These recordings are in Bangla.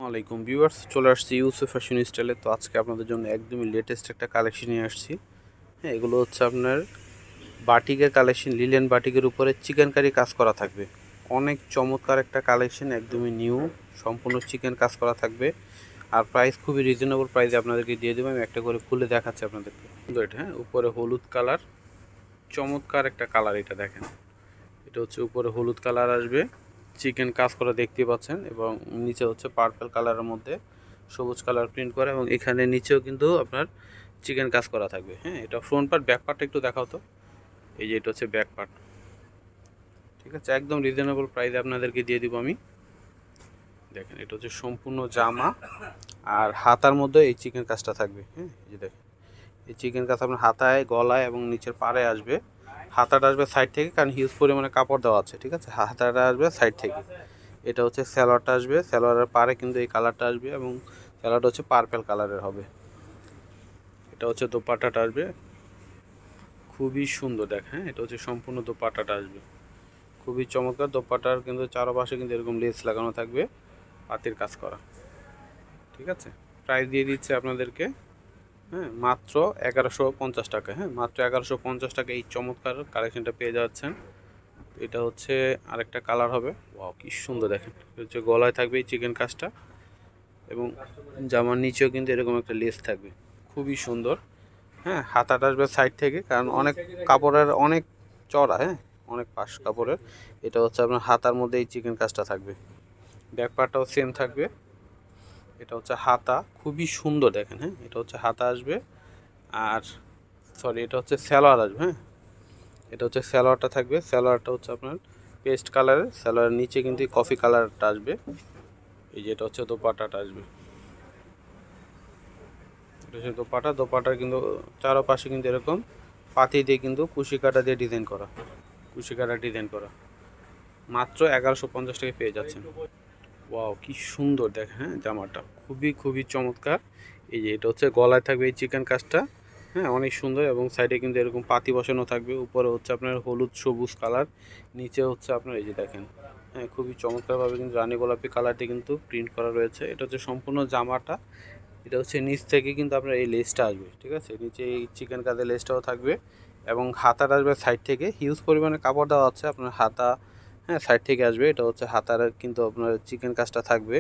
আসসালামাইকুম ভিউয়ার্স, চলে আসছি ইউসুফ ফ্যাশন স্টাইলে। তো আজকে আপনাদের জন্য একদমই লেটেস্ট একটা কালেকশন নিয়ে আসছি। হ্যাঁ, এগুলো হচ্ছে আপনার বাটিকের কালেকশন, লিলেন বাটিকের উপরে চিকেন কারি কাজ করা থাকবে। অনেক চমৎকার একটা কালেকশন, একদমই নিউ, সম্পূর্ণ চিকেন কাজ করা থাকবে। আর প্রাইস খুবই রিজনেবল প্রাইসে আপনাদেরকে দিয়ে দেবো। আমি একটা করে খুলে দেখাচ্ছি আপনাদেরকে। সুন্দর এটা, হ্যাঁ, উপরে হলুদ কালার, চমৎকার একটা কালার। এটা দেখেন, এটা হচ্ছে উপরে হলুদ কালার আসবে, চিকেন কাজ করা দেখতে পাচ্ছেন, এবং নিচে হচ্ছে পার্পল কালারের মধ্যে সবুজ কালার প্রিন্ট করা, এবং এখানে নিচেও কিন্তু আপনার চিকেন কাজ করা থাকবে। হ্যাঁ, এটা ফ্রন্ট পার্ট, ব্যাক পার্টটা একটু দেখাও তো। এই যে এটা হচ্ছে ব্যাক পার্ট। ঠিক আছে, একদম রিজনেবল প্রাইসে আপনাদেরকে দিয়ে দিব আমি। দেখেন, এটা হচ্ছে সম্পূর্ণ জামা, আর হাতার মধ্যে এই চিকেন কাজটা থাকবে। হ্যাঁ, এই যে দেখেন, এই চিকেন কাজ আপনার হাতায়, গলায় এবং নিচের পাড়ে আসবে। হাতাটা আসবে সাইড থেকে, কারণ হিউজ পরিমাণে কাপড় দেওয়া আছে। ঠিক আছে, হাতাটা আসবে সাইড থেকে। এটা হচ্ছে স্যালোয়ারটা আসবে, স্যালোয়ারের পাড়ে কিন্তু এই কালারটা আসবে, এবং স্যালোয়ারটা হচ্ছে পার্পল কালারের হবে। এটা হচ্ছে দোপাট্টাটা আসবে, খুবই সুন্দর। দেখেন, হ্যাঁ, এটা হচ্ছে সম্পূর্ণ দোপাট্টাটা আসবে, খুবই চমৎকার। দোপাট্টার কিন্তু চারপাশে কিন্তু এরকম লেস লাগানো থাকবে, পাতির কাজ করা। ঠিক আছে, প্রাইস দিয়ে দিচ্ছে আপনাদেরকে, হ্যাঁ, মাত্র 1150 টাকা। হ্যাঁ, মাত্র 1150 টাকা এই চমৎকার কালেকশনটা পেয়ে যাচ্ছেন। এটা হচ্ছে আরেকটা কালার হবে। ওয়াও, কি সুন্দর! দেখেন, এটা হচ্ছে গলায় থাকবে এই চিকেন কাজটা, এবং জামার নিচেও কিন্তু এরকম একটা লেস থাকবে, খুবই সুন্দর। হ্যাঁ, হাতাটা আসবে সাইড থেকে, কারণ অনেক কাপড়ের অনেক চড়া, হ্যাঁ, অনেক পাশ কাপড়ের। এটা হচ্ছে আপনার হাতার মধ্যে এই চিকেন কাজটা থাকবে, ব্যাক পার্টটাও সেম থাকবে। এটা হচ্ছে হাতা, খুবই সুন্দর। দেখেন, হ্যাঁ, এটা হচ্ছে হাতা আসবে, আর সরি, এটা হচ্ছে সালোয়ার আসবে। হ্যাঁ, এটা হচ্ছে সালোয়ারটা থাকবে, সালোয়ারটা হচ্ছে আপনার পেস্ট কালারের, সালোয়ারের নিচে কিন্তু কফি কালারটা আসবে। এই যে এটা হচ্ছে দোপাট্টাটা আসবে, এটা হচ্ছে দোপাট্টা। দোপাট্টার কিন্তু চারপাশে কিন্তু এরকম পাতি দিয়ে কিন্তু কুশি কাটা দিয়ে ডিজাইন করা, কুশি কাটা ডিজাইন করা। মাত্র 1150 টাকায় পেয়ে যাচ্ছেন। ওয়াও, কি সুন্দর! দেখেন, হ্যাঁ, জামাটা খুবই খুবই চমৎকার। এই যে এটা হচ্ছে গলায় থাকবে এই চিকেন কাজটা, হ্যাঁ, অনেক সুন্দর, এবং সাইডে কিন্তু এরকম পাতি বসানো থাকবে। উপরে হচ্ছে আপনার হলুদ সবুজ কালার, নিচে হচ্ছে আপনার এই যে দেখেন, হ্যাঁ, খুবই চমৎকারভাবে কিন্তু রানী গোলাপি কালারটি কিন্তু প্রিন্ট করা রয়েছে। এটা হচ্ছে সম্পূর্ণ জামাটা। এটা হচ্ছে নিচ থেকে কিন্তু আপনার এই লেসটা আসবে। ঠিক আছে, নিচে এই চিকেন কাজের লেসটাও থাকবে, এবং হাতাটা আসবে সাইড থেকে। হিউজ পরিমাণে কাপড় দেওয়া আছে আপনার হাতা, হ্যাঁ, সাইড থেকে আসবে। এটা হচ্ছে হাতার কিন্তু আপনার চিকেন কাজটা থাকবে।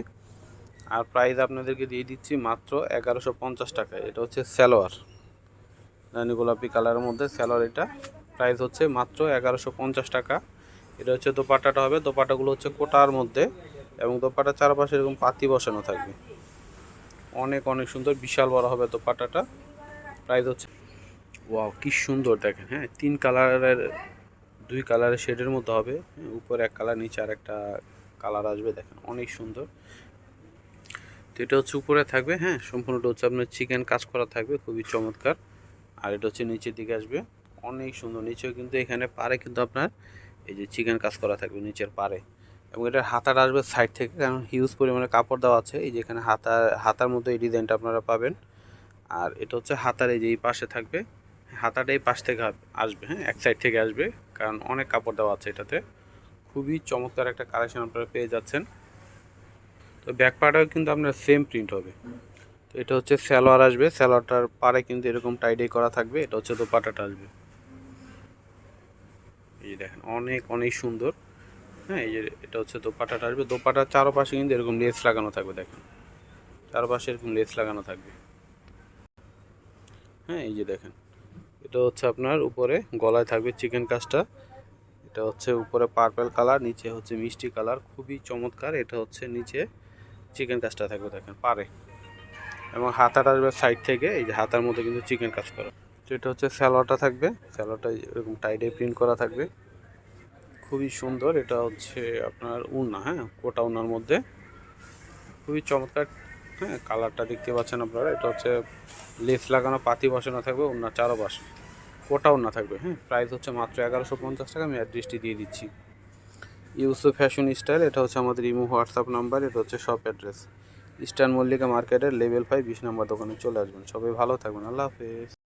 আর প্রাইস আপনাদেরকে দিয়ে দিচ্ছি মাত্র 1150 টাকায়। এটা হচ্ছে সালোয়ার, রানী গোলাপি কালারের মধ্যে সালোয়ার। এটা প্রাইস হচ্ছে মাত্র 1150 টাকা। এটা হচ্ছে দোপাট্টাটা হবে, দোপাট্টাগুলো হচ্ছে কোটার মধ্যে, এবং দোপাট্টার চারপাশে এরকম পাতি বসানো থাকবে। অনেক অনেক সুন্দর, বিশাল বড় হবে দোপাট্টাটা। প্রাইস হচ্ছে, ওয়াও, কি সুন্দর! দেখেন, হ্যাঁ, তিন কালারের, দুই কালারের শেডের মধ্যে হবে। হ্যাঁ, উপরে এক কালার, নিচে আর একটা কালার আসবে। দেখেন, অনেক সুন্দর। তো এটা হচ্ছে উপরে থাকবে, হ্যাঁ, সম্পূর্ণটা হচ্ছে আপনার চিকেন কাজ করা থাকবে, খুবই চমৎকার। আর এটা হচ্ছে নিচের দিকে আসবে, অনেক সুন্দর। নিচেও কিন্তু এখানে পারে কিন্তু আপনার এই যে চিকেন কাজ করা থাকবে নিচের পারে, এবং এটার হাতাটা আসবে সাইড থেকে, কারণ হিউজ পরিমাণে কাপড় দেওয়া আছে। এই যে এখানে হাতার মধ্যে এই ডিজাইনটা আপনারা পাবেন। আর এটা হচ্ছে হাতার এই যে এই পাশে থাকবে, হাতাটা এই পাশ থেকে আসবে, হ্যাঁ, এক সাইড থেকে আসবে, কারণ অনেক কাপড় দেওয়া আছে এটাতে। খুবই চমৎকার একটা কালেকশন আপনারা পেয়ে যাচ্ছেন। তো ব্যাক পার্টেও কিন্তু আপনার সেম প্রিন্ট হবে। তো এটা হচ্ছে সালোয়ার আসবে, সালোয়ারটার পাড়ে কিন্তু এরকম টাইডাই করা থাকবে। এটা হচ্ছে দোপাট্টাটা আসবে, এই যে দেখেন, অনেক অনেক সুন্দর। হ্যাঁ, এই যে এটা হচ্ছে দোপাট্টাটা আসবে, দোপাট্টার চারপাশে কিন্তু এরকম লেস লাগানো থাকবে। দেখেন, চারপাশে এরকম লেস লাগানো থাকবে। হ্যাঁ, এই যে দেখেন, এটা হচ্ছে আপনার উপরে গলায় থাকবে চিকেন কাজটা। এটা হচ্ছে উপরে পার্পল কালার, নিচে হচ্ছে মিষ্টি কালার, খুবই চমৎকার। এটা হচ্ছে নিচে চিকেন কাজটা থাকবে, দেখেন, পারে, এবং হাতাটা আসবে সাইড থেকে। এই যে হাতার মধ্যে কিন্তু চিকেন কাজ করা। তো এটা হচ্ছে সালোয়ারটা থাকবে, সালোয়ারটা এরকম টাইডে প্রিন্ট করা থাকবে, খুবই সুন্দর। এটা হচ্ছে আপনার উন্না, হ্যাঁ, কোটা উন্নার মধ্যে, খুবই চমৎকার। হ্যাঁ, কালারটা দেখতে পাচ্ছেন আপনারা। এটা হচ্ছে লেস লাগানো, পাতি বসানো থাকবে, উন্নার চারপাশে কোটা উন্না থাকবে। হ্যাঁ, প্রাইস হচ্ছে মাত্র 1150 টাকা। আমি অ্যাড্রেসটি দিয়ে দিচ্ছি, ইউসুফ ফ্যাশন স্টাইল। এটা হচ্ছে আমাদের ইমো হোয়াটসঅ্যাপ নাম্বার। এটা হচ্ছে শপ অ্যাড্রেস ইস্টার্ন মল্লিকা মার্কেটের লেভেল 5, 20 নম্বর দোকানে চলে আসবেন। সবাই ভালো থাকবেন, আল্লাহ হাফেজ।